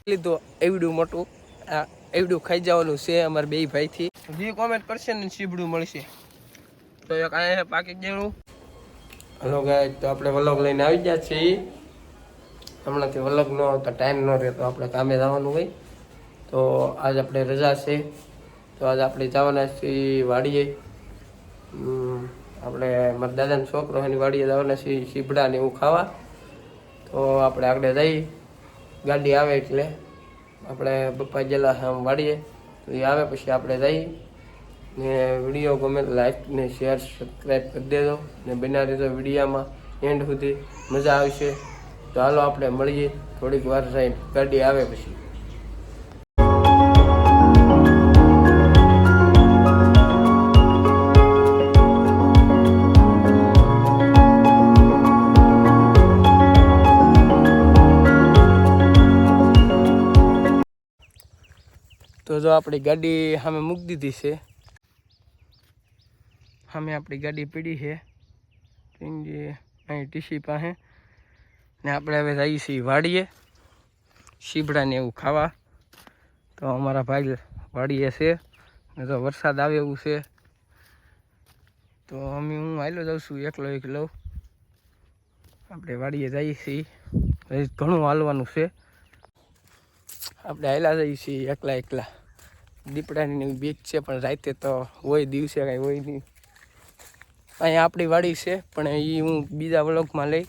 લીધું એવડું મોટું આ એવડું ખાઈ જવાનું છે અમારે બે ભાઈથી જે કોમેન્ટ કરશે ને સીબડું મળશે તો એક અહીંયા પાકી ગયેલું. હલો ગાય, તો આપણે વ્લોગ લઈને આવી ગયા છીએ. હમણાંથી વ્લોગ ન આવતા ટાઈમ ન રહે તો આપણે કામે જવાનું હોય, તો આજ આપણે રજા છે. તો આજ આપણે જવાના છીએ વાડીએ. આપણે મારા દાદાનો છોકરો એની વાડીએ જવાના છીએ સીબડા ને એવું ખાવા. તો આપણે આગળ જઈએ, ગાડી આવે એટલે આપણે પપ્પા ગયેલા આમ વાડીએ, તો એ આવે પછી આપણે જઈએ. ને વિડીયો ગમે લાઈક ને શેર સબસ્ક્રાઈબ કરી દેજો ને બનાવી દેજો વિડીયામાં એન્ડ સુધી, મજા આવશે. તો હાલો આપણે મળીએ થોડીક વાર રહીને, ગાડી આવે પછી. તો જો આપણી ગાડી સામે મૂકી દીધી છે. સામે આપણી ગાડી પડી છે અહીં ટીસી પાસે. ને આપણે હવે જઈએ છીએ વાડીએ સીબડાને એવું ખાવા. તો અમારા ભાઈ વાડીએ છે ને તો વરસાદ આવે એવું છે, તો હું હાલ્યો જાઉં છું એકલો. આપણે વાડીએ જઈએ છીએ, ઘણું હાલવાનું છે. આપણે હાલ્યા જઈએ છીએ એકલા. દીપડાની બીક છે પણ રાતે તો હોય, દિવસે કાંઈ હોય નહીં. અહીંયા આપણી વાડી છે પણ એ હું બીજા વ્લોગમાં લઈ,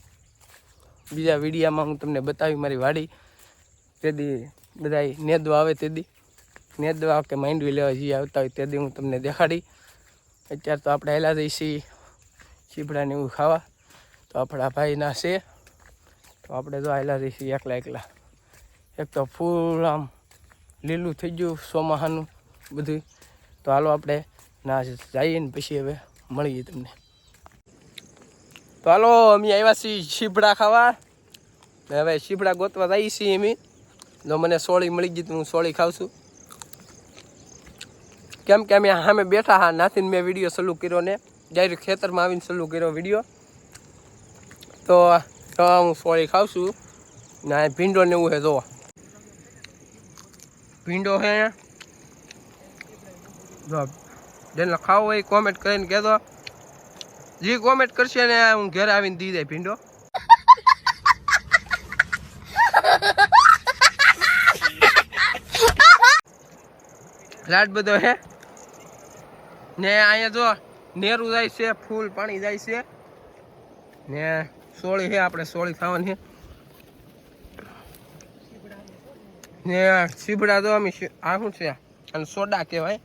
બીજા વિડીયામાં હું તમને બતાવી મારી વાડી. તેદી બધા નેદવા આવે, તેદી નેદવા કે માંડવી લેવા જે આવતા હોય તેદી હું તમને દેખાડી. અત્યારે તો આપણે હેલા જઈએ છીએ ચીપડાને એવું ખાવા. તો આપણા ભાઈના છે, તો આપણે જો હેલા જઈએ છીએ એકલા. એક તો ફૂલ આમ લીલું થઈ ગયું ચોમાસાનું બધું. તો હાલો આપણે ના જઈએ ને પછી હવે મળીએ તમને. તો હાલો અમે આવ્યા છીએ સીબડા ખાવા. હવે સીબડા ગોતવા જઈએ છીએ અમે. જો મને સોળી મળી ગઈ તો હું સોળી ખાઉં છું, કેમ કે અમે સામે બેઠા હા નાથીને મેં વિડીયો ચાલુ કર્યો ને ડાયરેક્ટ ખેતરમાં આવીને ચાલુ કર્યો વિડીયો. તો હું સોળી ખાઉં છું ને ભીંડો ને એવું છે. જો ભીંડો છે, જો જેને ખાવો હોય કોમેન્ટ કરીને કહેજો. જે કોમેન્ટ કરશે ને હું ઘરે આવીને દી જાય ભીંડો. લાડ બધો હે ને અહીંયા જો નેરું જાય છે, ફૂલ પાણી જાય છે ને સોળી છે. આપણે સોળી ખાવાની છે ને સીબડા તો અમે આ શું છે અને સોડા કહેવાય.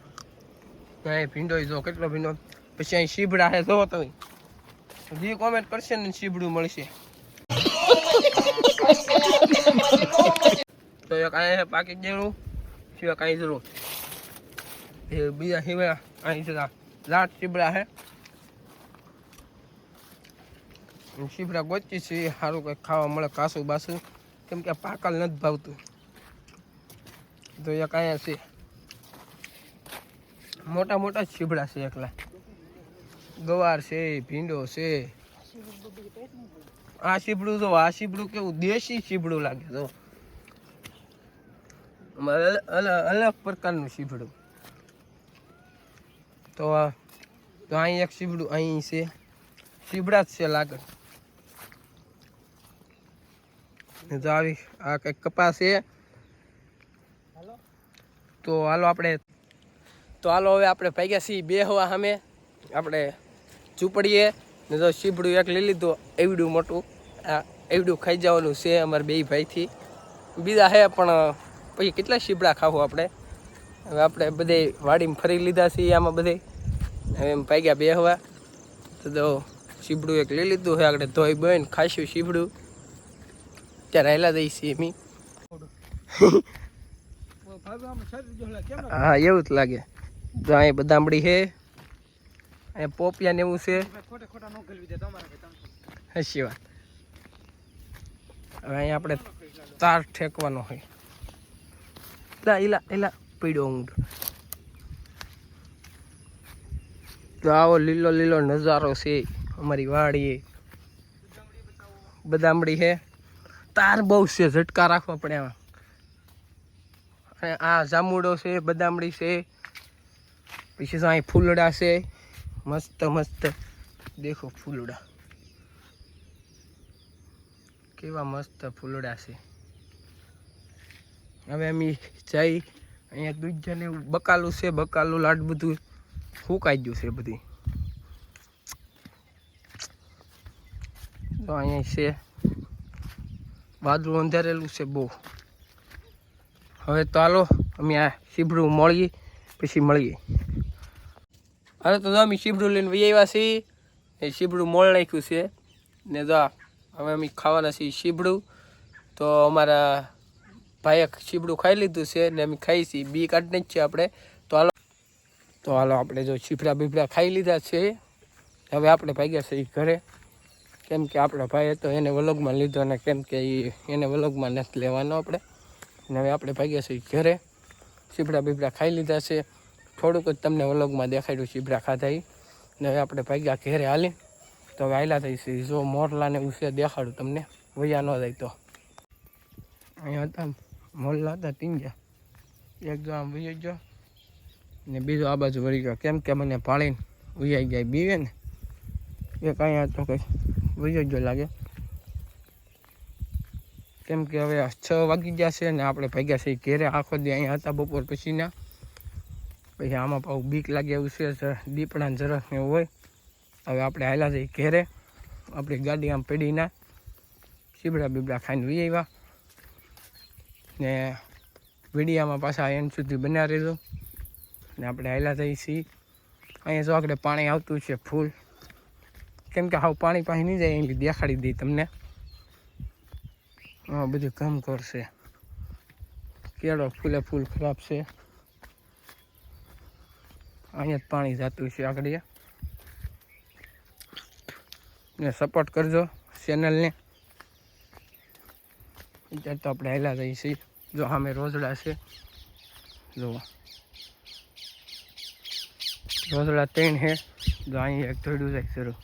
અહીં ભીંડો જો કેટલો ભીંડો. પછી અહીં સીબડા છે, જોવો તો જે કોમેન્ટ કરશે ને સીબડું મળશે. તો એક અહીંયા પાકી ગયેલું સિવાય કાંઈ જરૂર એ બીજા સિવાય અહીં જતા લાટ સીબડા છે. સીબડા ગોચી છે, સારું કંઈક ખાવા મળે કાસું બાસું, કેમ કે પાકલ નથી ભાવતું. તો એક અહીંયા છે, મોટા સીબડા છે એકલા. ગવાર છે, ભીંડો છે. આ સીબડું જો, આ સીબડું કેવું દેશી સીબડું લાગે. જો અલગ પ્રકારનું સીબડું. તો અહીં એક સીબડું અહીં છે, સીબડા જ છે લાગે. તો આવી આ કંઈક કપાસ છે. તો હાલો હવે આપણે ભાગ્યા છીએ બેહવા સામે આપણે ઝૂંપડીએ. ને તો સીબડું એક લઈ લીધું એવડું મોટું આ એવડું ખાઈ જવાનું છે અમારે બે ભાઈથી. બીજા છે પણ પછી કેટલા સીબડા ખાવું આપણે. હવે આપણે બધે વાડીમાં ફરી લીધા છીએ આમાં બધે. હવે એમ ભાગ્યા બેહવા. તો સીબડું એક લઈ લીધું છે, આપણે ધોઈ બોઈને ખાઈશું સીબડું. ત્યારે હેલા જઈએ છીએ એમ. હા એવું જ લાગે. જો અહીં બદામડી છે, અહીંયા પોપિયા ને એવું છે. હસી વાત. હવે અહીંયા આપણે તાર ઠેકવાનો હોય. એલા પીડ્યો ઊંઘ. તો આવો લીલો નજારો છે અમારી વાડીએ. બદામડી છે, તાર બહુ છે, ઝટકા રાખવા પડે આમાં. આ જામુડો છે, બદામડી છે, પછી તો અહીં ફૂલડા છે, મસ્ત મસ્ત દેખો ફૂલડા કેવા મસ્ત ફૂલડા છે. હવે અમે જઈ અહીંયા દૂધને બકાલું છે, બકાલું લાડ બધું ફૂંકાઈ ગયું છે બધી. તો અહીંયા છે વાદળું અંધારેલું છે બહુ. હવે તો હાલો અમે આ શીબડું મળીએ પછી મળીએ. હાલો તો અમે શીબડું લઈને વહી આવ્યા છીએ. એ શીબડું મોળ નાખ્યું છે ને જો હવે અમે ખાવાના છીએ શીબડું. તો અમારા ભાઈએ શીબડું ખાઈ લીધું છે ને અમે ખાઈ છીએ, બી કાઢી જ છે આપણે. તો હાલો આપણે જો શીપડા બીપડા ખાઈ લીધા છે. હવે આપણે ભાગ્યા છીએ ઘરે, કેમ કે આપણા ભાઈએ તો એને વ્લોગમાં લીધો ને કેમ કે એને વ્લોગમાં નથી લેવાનો આપણે. ને હવે આપણે ભાગ્યા છીએ ઘરે, શીપડા બીપડા ખાઈ લીધા છે. થોડુંક જ તમને વ્લોગમાં દેખાડ્યું શીપડા ખાધા એ. ને હવે આપણે ભાગ્યા ઘરે હાલી. તો હવે હાલ્યા થઈ છે. જો મોરલાને ઉસે દેખાડું તમને, વયા ન જાય તો. અહીંયા હતા મોરલા હતા ટીંગ્યા, એક જો આમ વયો ગયો ને બીજો આ બાજુ વળી ગયો, કેમ કે મને પાળીને ઉયાઈ ગયા બીવે ને. એક અહીંયા તો કંઈ વયો ગયો લાગે, કેમ કે હવે 6 વાગી ગયા છે ને આપણે ભાગ્યા છીએ ઘેરે. આખો દી અહીંયા હતા બપોર પછીના. પછી આમાં પાછું બીક લાગે એવું છે, દીપડાને જરાક એવું હોય. હવે આપણે હાલ્યા જઈએ ઘેરે. આપણી ગાડી આમ પડી ના, શીબડા બીબડા ખાઈને વી આવ્યા ને વિડીયામાં પાછા એન્ડ સુધી બન્યા રહેજો. ને આપણે હાલ્યા જઈએ છીએ. અહીંયા જો આગળ પાણી આવતું છે ફૂલ, કેમ કે હાવ પાણી પાણી નહીં જાય એટલે દેખાડી દઈ તમને. હા બધું કામ કરશે, કેળો ફૂલે ફૂલ ખરાબ છે. અહીંયા જ પાણી જતું છે આગળ. ને સપોર્ટ કરજો ચેનલને. અત્યારે તો આપણે હાલ્યા જઈએ છીએ. જો સામે રોજડા છે, જો રોજડા 3 છે. જો અહીંયા એક ધોડું જાય શરૂ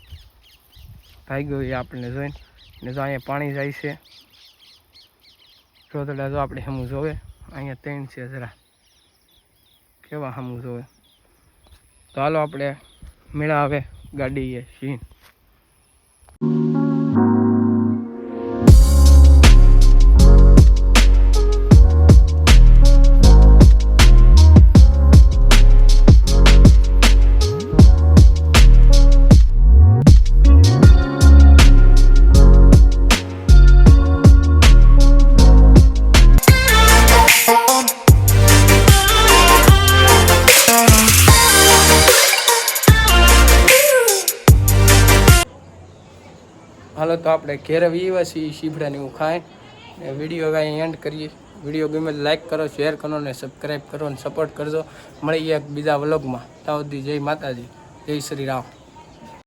ભાગ્યો એ આપણને જોઈને. ને જો અહીંયા પાણી જાય છે. રોજડા જો આપણે સામું જોવે, અહીંયા 3 છે, જરા કેવા સામું જોવે. તો હાલો આપણે મેળા આવે ગાડીએ સીન. હાલો તો આપણે ઘેરે વીવા છીએ શીપડાની હું ખાય ને વિડીયો કાંઈ એન્ડ કરીએ. વિડીયો ગમે તો લાઈક કરો, શેર કરો ને સબસ્ક્રાઈબ કરો ને સપોર્ટ કરજો. મળીએ એક બીજા વ્લોગમાં. ત્યાં સુધી જય માતાજી, જય શ્રી રામ.